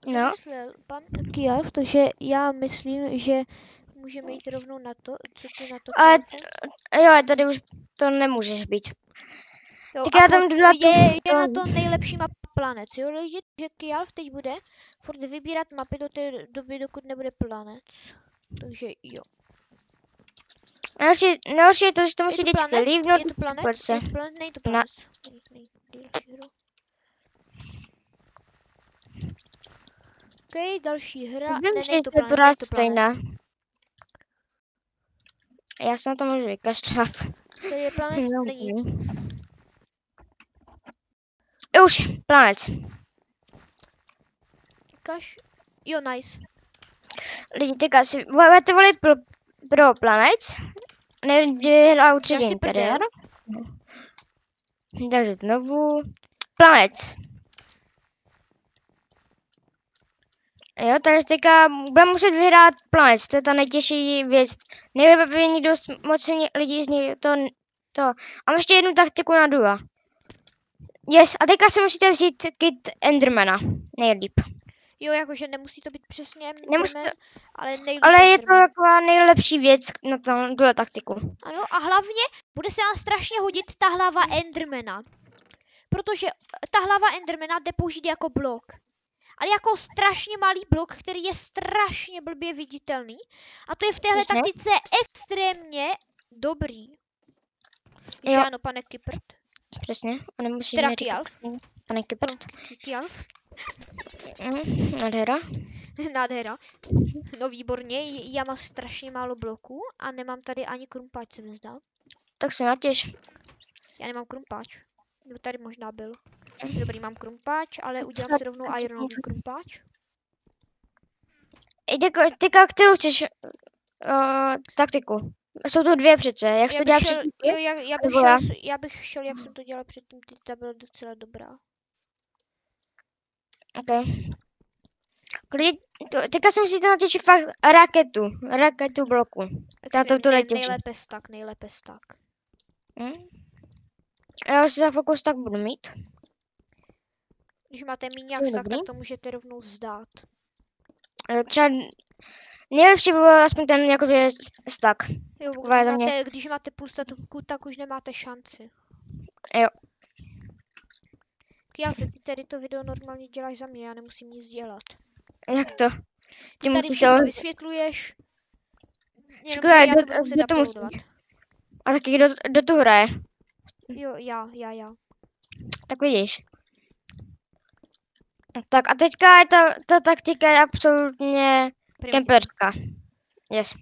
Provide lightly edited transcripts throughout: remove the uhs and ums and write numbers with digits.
No. vymyslel pan Kialf, takže já myslím, že můžeme jít rovnou na to, co ty na to, Ale Kialfe? jo, tady už to nemůžeš být. Jo, Tak a já tam jdu na je na to nejlepší mapa planet, jo lidi, že Kialf teď bude furt vybírat mapy do té doby, dokud nebude planet. Takže jo. Nejhorší je to, že to musí Je to vždycky planet? líbnout. Je to planet? Je to planet? Není to planet. Nejdelší hru. OK, další hra. Ne, není to planet, není to stejná. planet. Já se na to můžu vykašlat. Tady je planet? No, Není. Už, planet. Kaš? Jo, nice. Lidi, teďka si budete volit pro planet. Nedělá určitě interiér. Takže znovu. Planet. Jo, takže teďka budeme muset vyhrát planet, to je ta nejtěžší věc. Nejlépe by někdo moc lidí z něj to. A mám ještě jednu taktiku na duo. Yes, a teďka si musíte vzít kit Endermana, nejlíp. Jo, jakože nemusí to být přesně Nemusíte, ale nejlíp ale je to Enderman. taková nejlepší věc na tom duo taktiku. Ano, a hlavně bude se vám strašně hodit ta hlava Endermana. Protože ta hlava Endermana jde použít jako blok. Ale jako strašně malý blok, který je strašně blbě viditelný. A to je v téhle Přesně. taktice extrémně dobrý. Že Jo. ano, pane Kyprt. Přesně, a nemusíš Teda mi říkat, Kialf. pane Kyprt. Kialf. Nádhera. Nádhera. No výborně, já mám strašně málo bloků a nemám tady ani krumpáč, se mi zdá. Tak se natěž. Já nemám krumpáč. Nebo tady možná byl. Dobrý, mám krumpáč, ale udělám si rovnou ironový krumpáč. Teďka, kterou chceš taktiku? Jsou to dvě přece, jak jsi to dělal předtím? Jo, já bych šel, jak jsem to dělal předtím, ta byla docela dobrá. Ok. Teďka si musíte natěšit fakt raketu bloku. To Nejlépe stak. Já si za fokus tak budu mít. Když máte míň stak, tak to můžete rovnou vzdát. Třeba nejlepší by byl aspoň ten jako stak. Jo, když máte půl statku, tak už nemáte šanci. Jo. Kialfe, ty tady to video normálně děláš za mě, já nemusím nic dělat. Jak to? Ty tady všechno vysvětluješ. Kdo to musí? A taky kdo tu hraje? Jo, já. Tak vidíš. Tak a teďka je ta taktika je absolutně kemperská. Yes.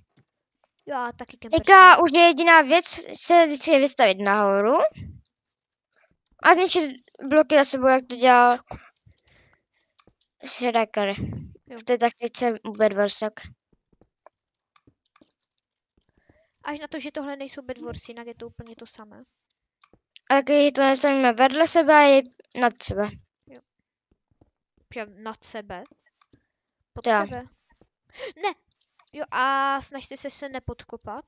Jo, taky kemperská. Teďka už je jediná věc, se vždycky vystavit nahoru. A zničit bloky za sebou, jak to dělal Shredder. V té taktice Bedwarsok. Až na to, že tohle nejsou Bedwars, jinak je to úplně to samé. A když to nestavíme vedle sebe, je nad sebe. Jo. Nad sebe? Pod Já. sebe? Ne! Jo, a snažte se nepodkopat.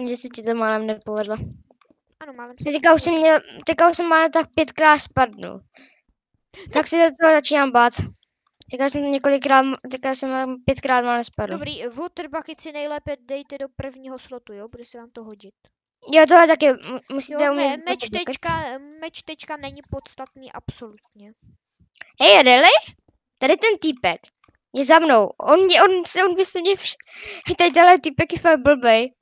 Že se ti to málem nepovedlo. Ano, málem se. Teďka už jsem málem tak 5krát spadnul. Tak si do toho začínám bát. Teďka jsem 5krát málem spadl. Dobrý, water bucket si nejlépe dejte do prvního slotu, jo? Bude se vám to hodit. Jo, tohle taky musíte umět. Meč tečka není podstatný absolutně. Hej, really? Tady ten týpek je za mnou. On by se mě tady tenhle týpek je fakt blbej.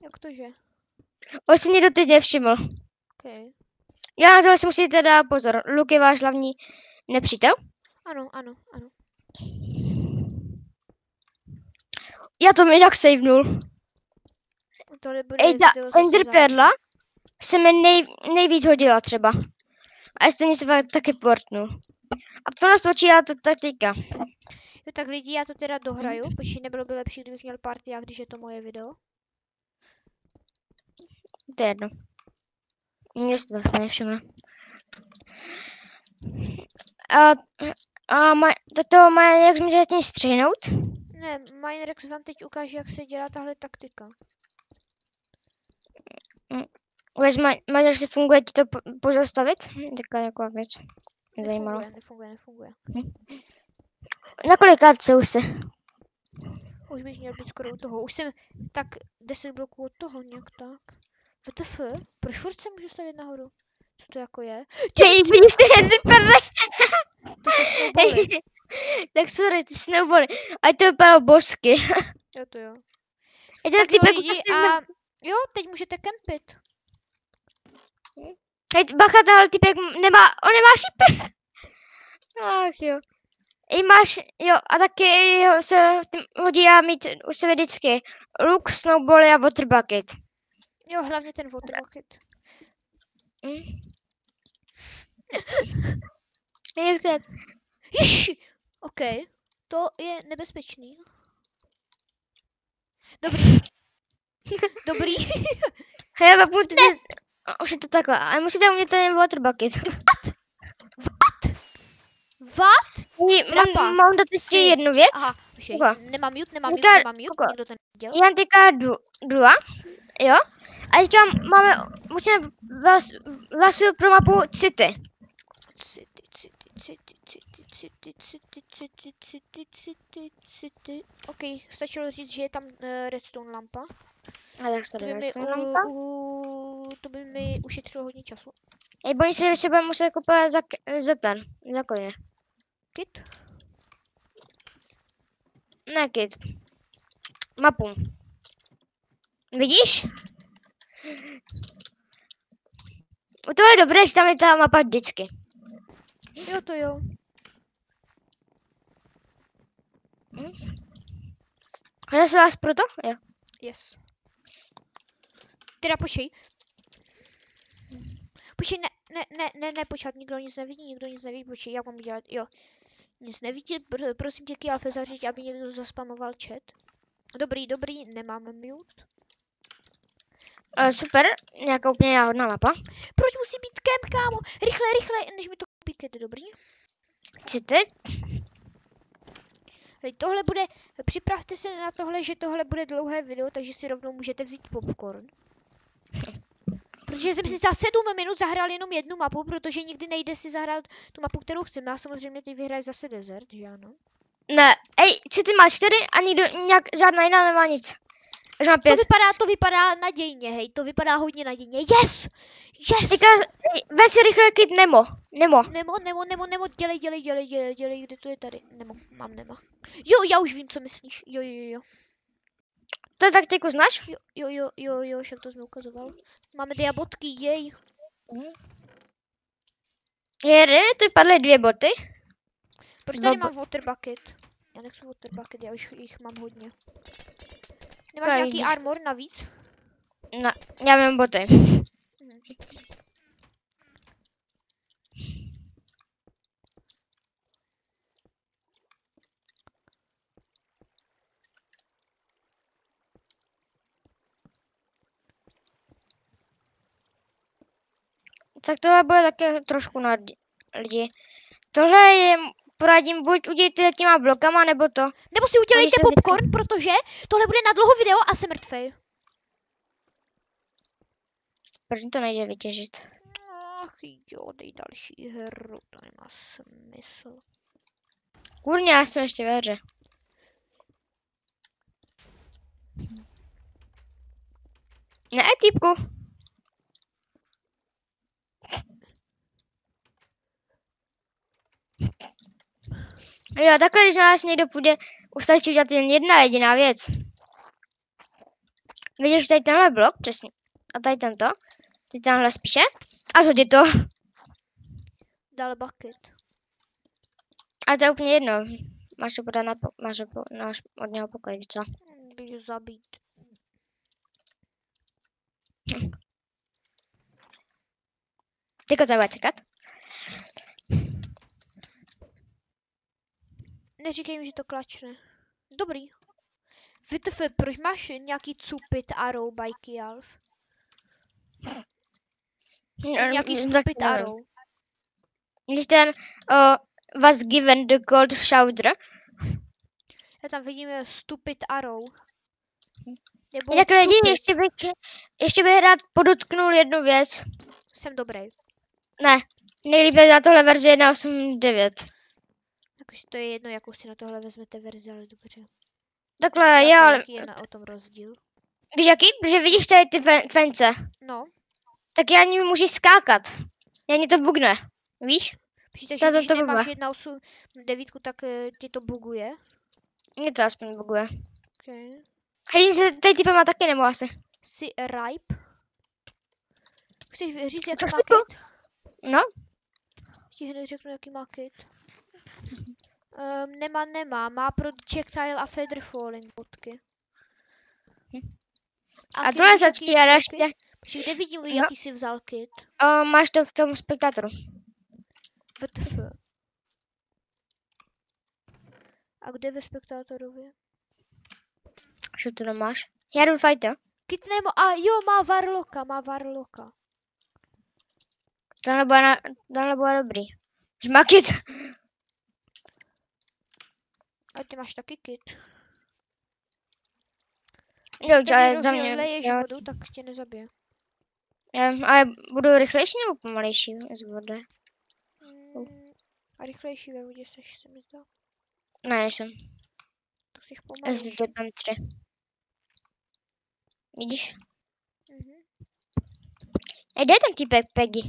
Jak to, že? On se mě doteď nevšiml. Okay. Já na tohle si musíte dát pozor. Luke je váš hlavní nepřítel? Ano. Já to jinak savenul. Enderperla se mi nejvíc hodila třeba. A stejně se taky portnul. A to nás počítá ta taktika. Jo, tak lidi, já to teda dohraju, protože nebylo by lepší, kdybych měl party, když je to moje video. To je jedno. Mně se to zase nevšimne. To má jak může tím střihnout? Ne, Minerex vám teď ukáže, jak se dělá tahle taktika. Minerex funguje ti to pozastavit? Taková věc. zajímalo. Nefunguje. Na kolikátce už se? Už bych měl být skoro u toho. Už jsem tak 10 bloků od toho, nějak tak. WTF? Proč furt se můžu stavět nahoru? Co to jako je? Hej, vidíš ty perle? To jsou snowbally. Tak sorry, ty snowbally. Ať to vypadalo bosky. Jo, to jo. Ať to Tak ty jo, lidi, a jo, teď můžete kempit. Hej, bacha, tenhle typek nemá, on nemá šípy. Ach jo. I máš, jo, a taky jo, se hodí a mít u sebe vždycky luk, snowbally a water bucket. Jo, hlavně ten water bucket. Jak se... Ježi! OK, to je nebezpečný. Dobrý. Dobrý. Hej, pak můžete... Už je to takhle, ale musíte umět ten water bucket. What? Trapa. Mám dát ještě jednu věc. Aha, počkej, nemám mute, nikdo to neviděl. Já teďka dua, jo? A teďka musíme hlasovat pro mapu City. OK, stačilo říct, že je tam redstone lampa. A tak se To by mi ušetřilo hodně času. Ej, bojím se, že se budeme muset kupovat za koně. Kit? Ne kit. Mapu. Vidíš? U toho je dobré, že tam je ta mapa vždycky. Jo, to jo. Hledá se vás proto? Jo. Yes. Teda počkej. Počkej, ne, počkat, nikdo nic nevidí, počkej, jak mám udělat, jo. Nic nevidí, prosím tě, Kyalfe, zaříď, aby někdo zaspamoval chat. Dobrý, nemám mute. Super, nějaká úplně náhodná mapa. Proč musí být camp, kámo? Rychle, než mi to koupí, je to dobrý? City? Tohle bude, připravte se na tohle, že tohle bude dlouhé video, takže si rovnou můžete vzít popcorn. Protože jsem si za 7 minut zahrál jenom jednu mapu, protože nikdy nejde si zahrát tu mapu, kterou chceme. A samozřejmě teď vyhraje zase desert, že ano? Ne, City má 4 a nikdo, žádná jiná nemá nic. Až má 5. To vypadá nadějně, hej, to vypadá hodně nadějně. Yes! Teďka, vez si rychle kit Nemo, dělej, kde to je tady? Nemo. Jo, já už vím, co myslíš, jo. To taktiku znáš? Jo, však to jsem ukazoval. Máme diabotky, jej. Tu padly 2 boty. Proč tady mám water bucket? Já nechci water bucket, já už jich mám hodně. Nemáš nějaký armor navíc? No, já mám boty. Tak tohle bude také trošku na lidi. Tohle je, poradím, buď udějte těma blokama, nebo to. Nebo si udělejte popcorn, protože tohle bude na dlouho video a jsem mrtvej. Proč to nejde vytěžit? Ach jo, dej další hru, to nemá smysl. Kurně, já jsem ještě ve hře. Ne, týpku. Jo, takhle, když na vás někdo půjde, už stačí udělat jen jedna jediná věc. Vidíš tady tenhle blok, přesně. A tady tento. Teď tenhle spíše. A zhodit to. Dal bucket. Ale to je úplně jedno. Máš to podat od něho pokoj, co? Bych zabít. Teďka to bude čekat. Neříkej mi, že to klačne. Dobrý. WTF, proč máš nějaký cupid arrow by Kyalf? Nějaký stupid arrow. Když ten was given the gold shoulder. Já tam vidíme stupid arrow. Jak lidi, ještě bych rád podotknul jednu věc. Jsem dobrý. Ne, Nejlíp je na tohle verzi 1.8.9. Jakože to je jedno, jakou si na tohle vezmete verzi, ale dobře. Takhle, Já ale jaký je o tom rozdíl. víš jaký? Protože vidíš tady ty fence, No, tak já nimi můžeš skákat. Já mě to bugne, víš? přijde, To že to když nemáš blbé. 1.8.9, tak ti to buguje. Mě to aspoň buguje. Okay. Hej, se tady typa má taky nebo asi. Jsi ripe? Chceš říct, jaký Co má chci kit? No, Ti hned řeknu, jaký má kit. Nemá. Má projectile a feather falling bodky. a ty tohle víš, jaký začky je a tvůj dáš kit? Protože kde vidím, No. jaký jsi vzal kit? máš to v tom spektátoru. WTF. A kde ve spektátorově? Co to tam máš? Já jdu fight, jo? Kit a jo, má Warlocka. Tohle bude dobrý. Žmakit. A ty máš taky kit. Jo, Když ale za mě. leješ Jo, vodu, tak tě nezabije. ale budu rychlejší nebo pomalejší z vody? A rychlejší ve vodě seš, se mi zdá. Ne, nejsem. Tak jsi Já pomalejší. si typem 3. Vidíš? Kde je ten týpek Peggy?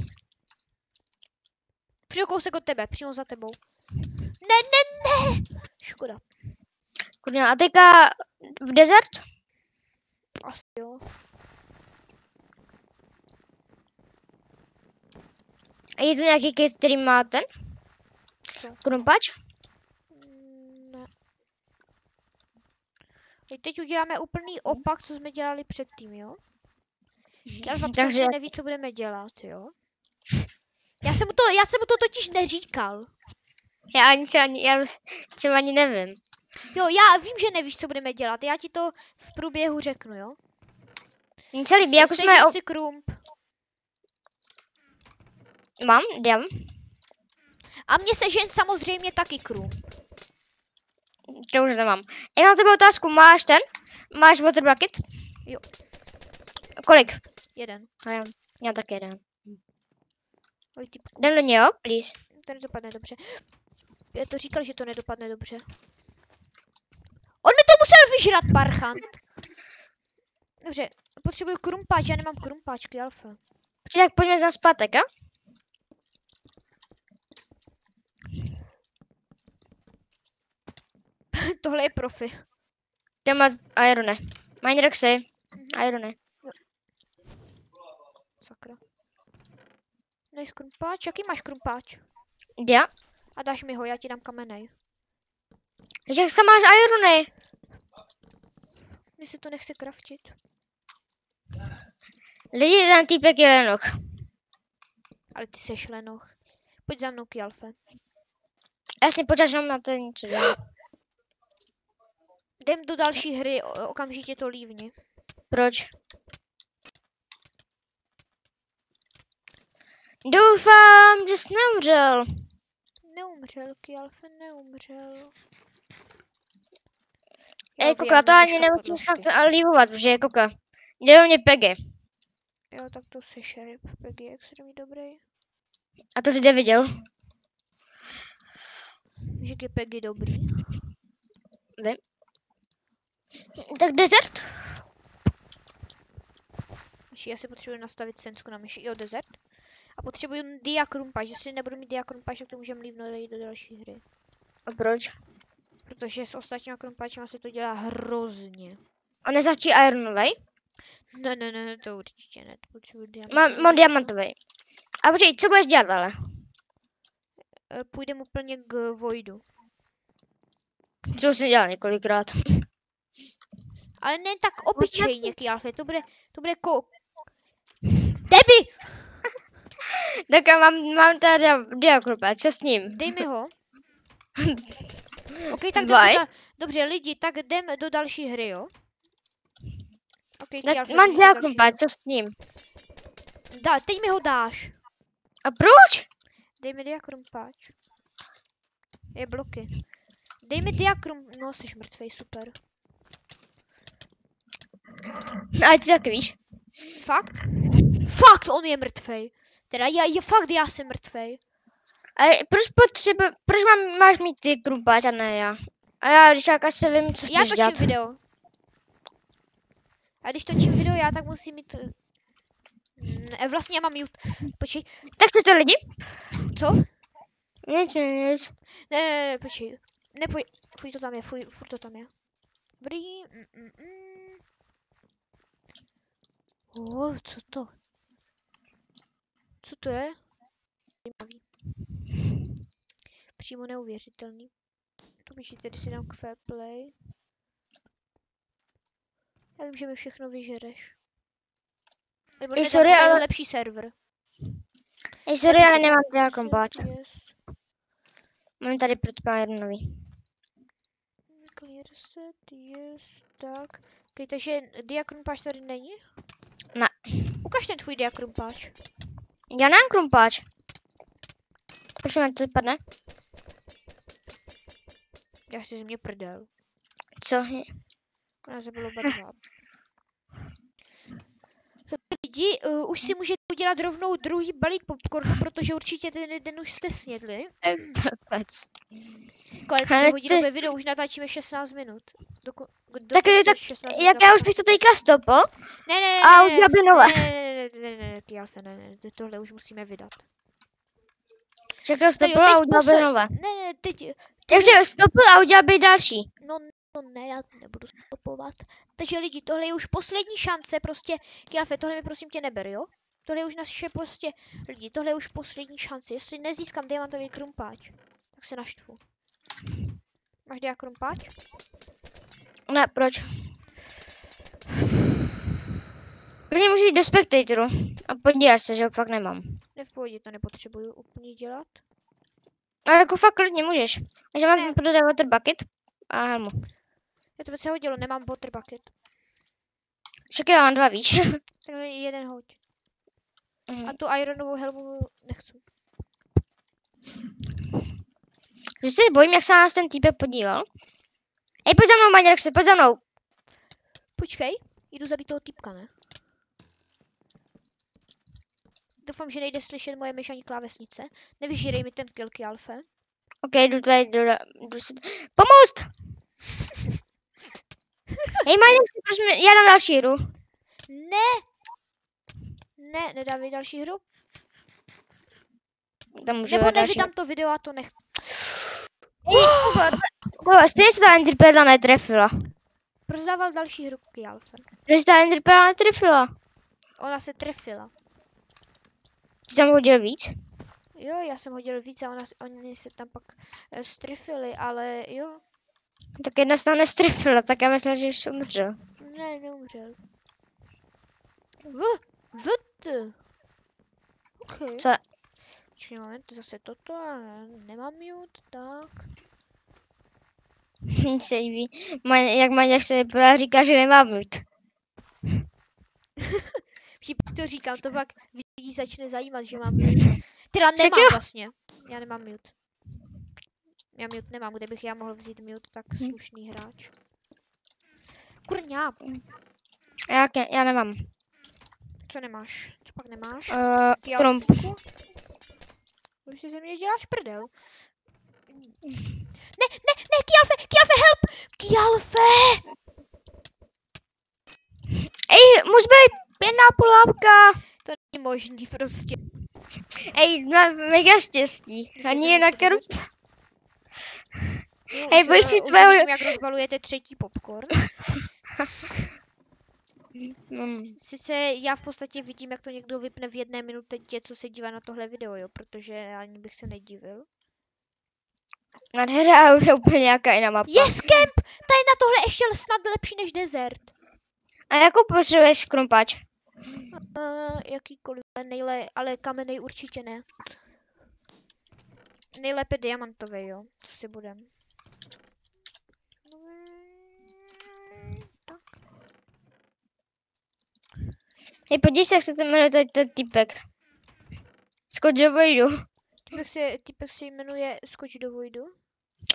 Přijde kousek od tebe, přímo za tebou. Ne! Škoda. Kurňa, a teďka v desert? Asi jo. A je tu nějaký kit, který má ten? Co? Krumpač? Ne. Teď uděláme úplný opak, co jsme dělali předtím, jo? Alfa Takže neví, co budeme dělat, jo? Já jsem mu to totiž neříkal. já třeba ani nevím. Jo, já vím, že nevíš, co budeme dělat. Já ti to v průběhu řeknu, jo? Mně se líbí, jako jsme... si krump. Mám, jdem. A mně se žen samozřejmě taky krump. To už nemám. Já mám tebe otázku, máš ten? Máš water bucket? Jo. Kolik? 1. A já taky jeden. Oj, typku. Jdem do něho, please. To nedopadne dobře. Já to říkal, že to nedopadne dobře. On mi to musel vyžrat, parchant. Dobře, potřebuju krumpáč, já nemám krumpáčky, Alfa. Tak pojďme za zpátek, jo? Tohle je profi. Jdem má Irone. Mindroxy. Irone. Sakra. Nejsi krumpáč? Jaký máš krumpáč? Já? A dáš mi ho, já ti dám kamenej. Jak se máš Irony? Mně se to nechce kraftit. Lidi, ten týpek je lenoch. Ale ty seš lenoch. Pojď za mnou, Kjalfe. Jasně, počkáš nám na to něco dělat. Jdem do další hry, okamžitě to lívni. Proč? Doufám, že jsi neumřel. Neumřel, Kjalfe, neumřel. Ej, Koka, to ani nemusím snad lívovat, protože je Koka. Jde do mě Peggy. Jo, tak to se šerif, Peggy je extrémně dobrý. A to jsi kde viděl? Víš, jak je Peggy dobrý? Vím. Tak desert? Já si potřebuji nastavit sensku na myši. Jo, desert. A potřebuji diakrumpáž. Jestli nebudu mít diakrumpáž, tak to můžeme lívnout do další hry. A proč? Protože s ostatníma krumpáčema se to dělá hrozně. A nezačí ironovej? Ne, to určitě ne. Potřebuji diamantový. Mám diamantový. A počkej, co budeš dělat ale? Půjdem úplně k Voidu. To už jsem dělal několikrát. Ale ne tak obyčejně, Kjalfe. To bude Debi! Tak já mám tady diakrumpáč, co s ním? Dej mi ho. OK, tak dobře, lidi, tak jdem do další hry, jo? Okay, mám diakrumpáč, co s ním? Teď mi ho dáš. A proč? Dej mi diakrumpáč. Je bloky. Dej mi diakrum... No, jsi mrtvej, super. A ty taky víš. Fakt? Fakt, on je mrtvej. Teda já jsem mrtvej. Ale proč máš mít ty krumpáč a ne já? A já když jak se vím, co Já chceš dělat. točím video. A když točím video já, tak musím mít... Vlastně já mám mute. Počkej. Tak to lidi? Co? Nic. Ne, počkej. Fuj to tam je, furt to tam je. Dobrý. Co to? Co to je? Přímo neuvěřitelný. Počkej, tady si dám fair play. Já vím, že mi všechno vyžereš. Nebo ne, sorry, ale... lepší server. Sorry, ale nemám teda krumpáč. Yes. Mám tady pro tebe jeden nový. Clear set, yes, tak. Okay, takže diakrumpáč tady není? Ne. Ukaž ten tvůj diakrumpáč. Já nemám krumpáč. Proč mi to vypadne? Já si ze mě prdel. Co? Ona zabilo oba. Lidi, už si můžete udělat rovnou druhý balík popcornu, protože určitě ten jeden už jste snědli. Kolik hodinové video, už natáčíme 16 minut. Tak já už bych to teďka stopl. Ne. A udělal by nové. Ne, tohle už musíme vydat. Čekal stopl a udělal by nové. Ne, teď. Takže stopl a udělal by další. No ne, já to nebudu stopovat. Takže lidi, tohle je už poslední šance, prostě, Kialfe, tohle mi prosím tě neber, jo? Tohle je už naše prostě, lidi, tohle je už poslední šance. Jestli nezískám diamantový krumpáč, tak se naštvu. Máš diakrumpáč? Ne, proč? Prvně můžu jít do Spectatoru a podívat se, že ho fakt nemám. Ne, v pohodě, to nepotřebuju úplně dělat. Ale jako fakt klidně můžeš. Takže mám prodat water bucket a helmu. Já to by se hodilo, nemám water bucket. Čekaj, já mám 2 víš. Tak mi jeden hoď. A tu ironovou helmu nechci. Už se bojím, jak se na nás ten týpek podíval. Ej, pojď za mnou, Maďarek, pojď za mnou. Počkej, jdu zabít toho týpka, ne? Doufám, že nejde slyšet moje myš klávesnice. Nevyžírej mi ten kill, Kialfe. Ok, jdu tady, jdu si... Pomoct! Hej, Maďarek, já dám další hru. Ne, nedávej další hru. Tam můžu nebo další. nevydám to video a to nech... Stejně se ta Enderperla netrefila. Prozdával další hru, Kialfe. Protože se ta Enderperla netrefila. Ona se trefila. Jsi tam hodil víc? Jo, já jsem hodil víc a oni se tam pak strefili, ale jo. Tak jedna se tam nestrefila, tak já myslím, že už umřel. Ne, neumřel. What? Okay. Co? Počkej moment, zase toto, nemám mute, tak. Mně se líbí, jak Maďar se vypadá, říká, že nemá mute. To říkám, to pak lidí začne zajímat, že mám mute. Teda nemám vlastně, já nemám mute. Já mute nemám, kde bych já mohl vzít mute, tak slušný hráč. Kurňa. Já nemám. Co nemáš? Co pak nemáš? Krump. Už si ze mě děláš prdel. Ne, Kialfe, help! Kialfe! Ej, může být jedna půlávka. To není možný prostě. Ej, mám mega štěstí. Ani jedna krump. Hej, boj si tvého... Vidím, jak rozbalujete třetí popcorn. Sice já v podstatě vidím, jak to někdo vypne v 1 minutě, co se dívá na tohle video, jo, protože ani bych se nedivil. Nádhera je úplně nějaká jiná mapa. Yes, camp! Ta je na tohle ještě snad lepší než desert. A jakou potřebuješ krumpáč? Jakýkoliv, ale kamenej určitě ne. Nejlépe diamantový, jo, to si budem. Hej, podívej se, jak se to jmenuje ten týpek. Skoč do vojdu. Týpek se jmenuje Skoč do vojdu?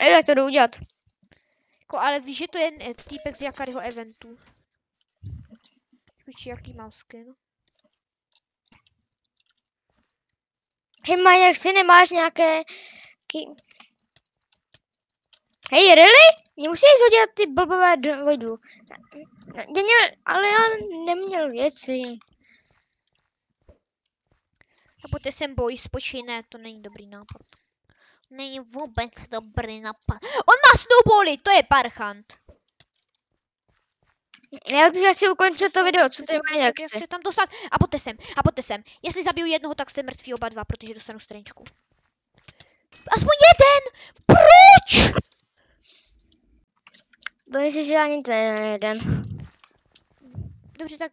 Jak to jdu udělat? Ale víš, že to je týpek z jakého eventu? Víš, jaký mám skin? Hej, Maňak, si nemáš nějaké... Hej, really? Nemusíš hodit ty blbové dvojdu. Ale já neměl věci. A poté sem boj spočíne, to není dobrý nápad. Není vůbec dobrý nápad. On má snowbally, to je parchant. Já bych asi ukončil to video, co ty mají Jak reakce. se tam dostat? A poté sem. Jestli zabiju jednoho, tak jste mrtví oba dva, protože dostanu straničku. Aspoň jeden! Proč? Byl jsi, že ani ten jeden. Dobře, tak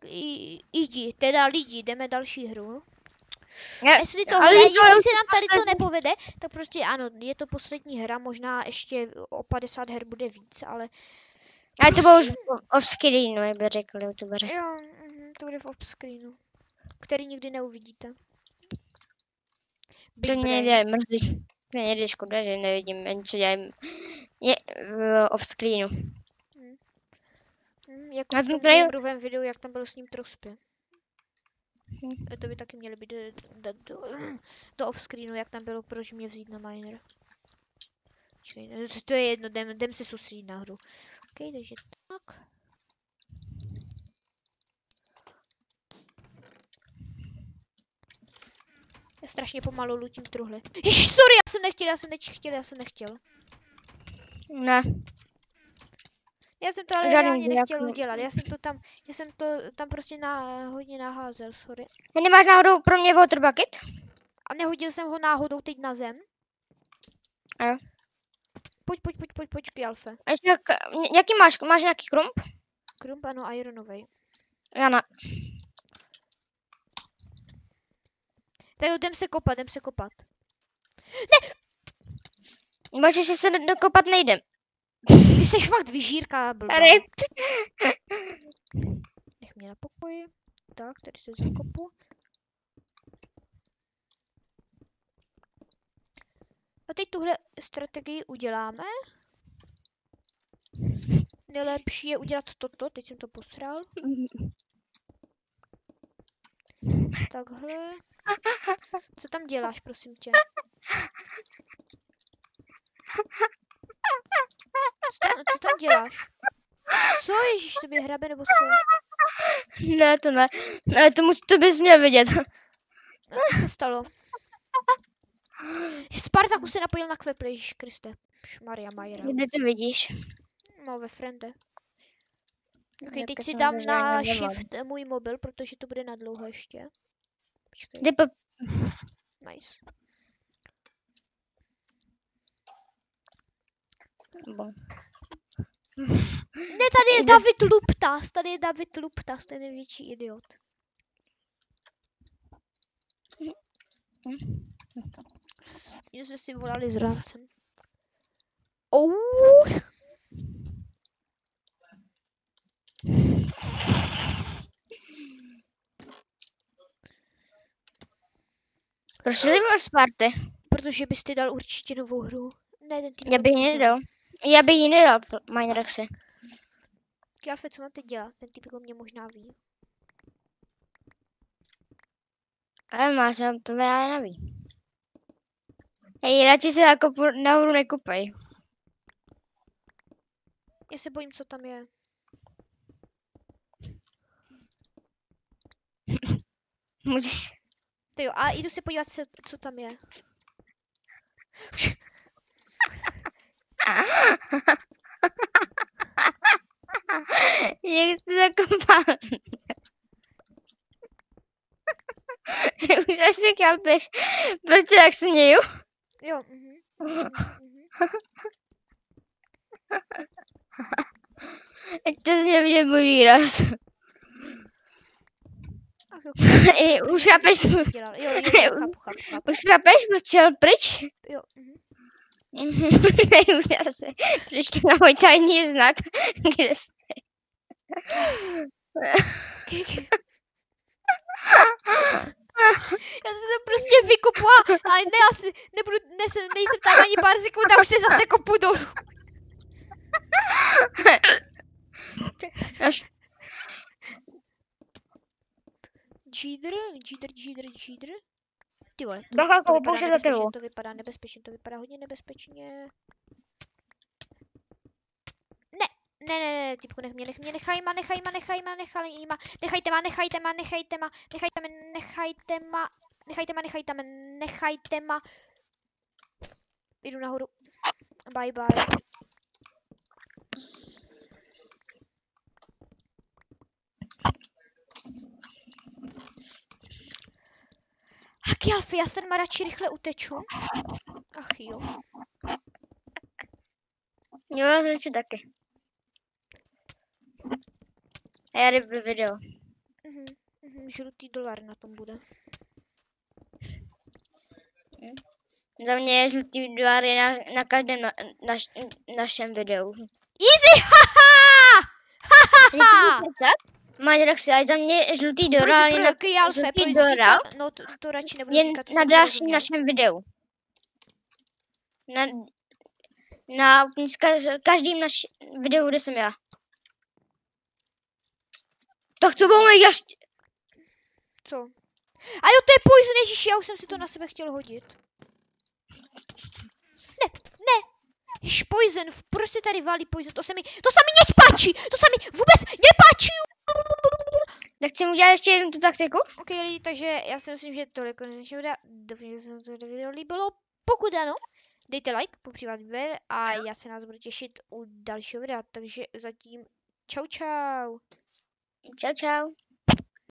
jdi, teda lidi, jdeme další hru. Já, Jestli to ale jestli to je se nám tady to poslední. nepovede, tak prostě ano, je to poslední hra, možná ještě o 50 her bude víc, ale... Ale to bylo už off-screenu, jak by řekli youtubeři. Jo, to bude v offscreenu, který nikdy neuvidíte. To mě jde mrzí. Mě jde škoda, že nevidím, ani co dělají v off-screenu. Jako Na v tom tom trailer- druhém videu, jak tam byl s ním Trospy. To by taky měly být do offscreenu, jak tam bylo, proč mě vzít na miner. Počkej, to je jedno, jdem se soustředit na hru. Ok, takže tak. Já strašně pomalu lutím truhly. Ježiš, sorry, já jsem nechtěl. Ne. Já jsem to ale Žádný reálně nechtěl jako- udělat, já jsem to tam prostě hodně naházel, sorry. A nemáš náhodou pro mě water bucket? A nehodil jsem ho náhodou teď na zem. Jo. Pojď k Alfe. A ještě jaký máš? Máš nějaký krump? Krump, ano, ironovej. Já ne. Tak jo, jdem se kopat. Bože, že se dokopat nejdem. Ty jsi fakt vyžírka, blbá. Tady. Nech mě na pokoji. Tak, tady se zakopu. A teď tuhle strategii uděláme. Nejlepší je udělat toto, teď jsem to posral. Takhle. Co tam děláš, prosím tě? Co tam děláš? Co, ježíš, tobě hrabe nebo co? Ne, to ne. Ale to bys měl vidět. A co se stalo? Spartaku se napojil na kveple, ježíš Kriste. Maria Majera. Kde to vidíš? No, ve friende. Ok, Jak teď si jsem dám možná na ani nevolám. shift můj mobil, protože to bude na dlouho ještě. Počkej, Kde nice. Bon. Ne, tady je David Luptas, to je největší idiot. Tím jsme si volali s rácem. Proč jsi byl Sparty? Protože byste dal určitě novou hru. Ne, ten tým Já bych ji nedal. Já bych ji nedal, Mineraxi. Alfe, co mám teď dělat? Ten typ mě možná ví. Ale máš na to, já neví. Hej, radši se jako nahoru nekupej. Já se bojím, co tam je. Můžeš... To jo, a jdu se podívat, co tam je. Jak jsi zakopal? Už asi chápeš, proč se tak směju? Jo, To jsi mě vidět můj výraz. Ach, jo, Už chápeš, dělal. Jo, chápu. už chápeš, proč šel pryč? Jo, Už já se přišli na můj tajný znak, kde jste. Já jsem to prostě vykopla, ale ne, asi nejsem tam ani pár sekund a už se zase kopu dolů. Jeeder. Ty vole, Bacha, to vypadá pouštět za tebou. nebezpečně, to vypadá hodně nebezpečně. Ne, typku, nech mě, nechajte ma. Jdu nahoru. Bye bye. Haki Alfie, já se ten radši rychle uteču. Ach jo. Jo, já to taky. A já jdu video. Žlutý dolar na tom bude. Za mě je žlutý dolar na každém našem videu. Easy, haha! Maďaraxi, ale za mě je žlutý dolar je žlutý dolar no to radši nebudu je říkat. na dalším našem videu. Na každým našem videu, kde jsem já. Tak to bylo moje jasně. Co? A jo, to je poison, ježiši, já už jsem si to na sebe chtěl hodit. Ne. Jež poison, prostě tady válí poison, to se mi nepáčí, to se mi vůbec nepáčí. Tak chceme udělat ještě jednu tu taktiku? Ok lidi, takže já si myslím, že tolik konec dnešního videa. Doufám, že se vám to video líbilo. Pokud ano, dejte like, popřípadně odběr a já se nás budu těšit u dalšího videa. Takže zatím čau. Čau.